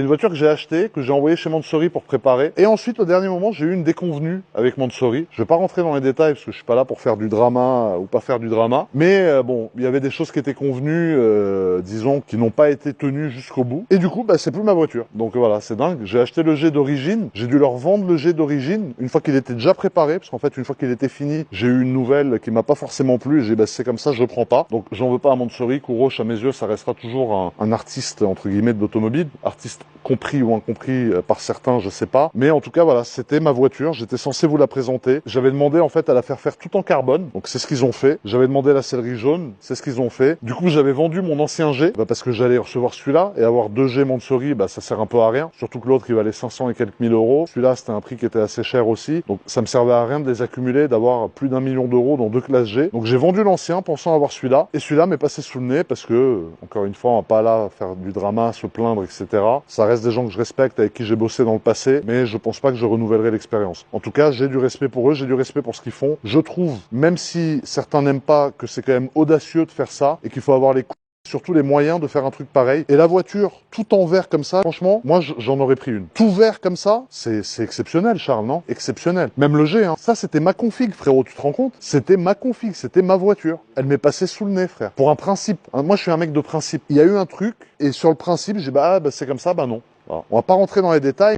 C'est une voiture que j'ai achetée, que j'ai envoyée chez Mansory pour préparer. Et ensuite, au dernier moment, j'ai eu une déconvenue avec Mansory. Je vais pas rentrer dans les détails parce que je suis pas là pour faire du drama ou pas faire du drama. Mais bon, il y avait des choses qui étaient convenues, disons, qui n'ont pas été tenues jusqu'au bout. Et du coup, bah, c'est plus ma voiture. Donc voilà, c'est dingue. J'ai acheté le jet d'origine. J'ai dû leur vendre le jet d'origine une fois qu'il était déjà préparé. Parce qu'en fait, une fois qu'il était fini, j'ai eu une nouvelle qui m'a pas forcément plu. Et j'ai dit, bah, c'est comme ça, je le prends pas. Donc j'en veux pas à Mansory. Kourosh, à mes yeux, ça restera toujours un artiste, entre guillemets, de l'automobile. Artiste compris ou incompris par certains, je sais pas. Mais en tout cas, voilà, c'était ma voiture. J'étais censé vous la présenter. J'avais demandé en fait à la faire tout en carbone. Donc c'est ce qu'ils ont fait. J'avais demandé la sellerie jaune. C'est ce qu'ils ont fait. Du coup, j'avais vendu mon ancien G parce que j'allais recevoir celui-là et avoir deux G Mansory, bah ça sert un peu à rien. Surtout que l'autre, il valait 500 et quelques mille euros. Celui-là, c'était un prix qui était assez cher aussi. Donc ça me servait à rien de les accumuler, d'avoir plus d'1 million d'euros dans deux classes G. Donc j'ai vendu l'ancien pensant avoir celui-là. Et celui-là m'est passé sous le nez parce que, encore une fois, on va pas là faire du drama, se plaindre, etc. Ça reste des gens que je respecte, avec qui j'ai bossé dans le passé, mais je pense pas que je renouvellerai l'expérience. En tout cas, j'ai du respect pour eux, j'ai du respect pour ce qu'ils font. Je trouve, même si certains n'aiment pas, que c'est quand même audacieux de faire ça et qu'il faut avoir les couilles, surtout les moyens de faire un truc pareil. Et la voiture, tout en vert comme ça, franchement, moi j'en aurais pris une. Tout vert comme ça, c'est exceptionnel, Charles, non? Exceptionnel. Même le G, hein. Ça c'était ma config, frérot, tu te rends compte? C'était ma config, c'était ma voiture. Elle m'est passée sous le nez, frère. Pour un principe. Hein, moi je suis un mec de principe. Il y a eu un truc, et sur le principe, j'ai dit, bah c'est comme ça, bah non. Voilà. On va pas rentrer dans les détails.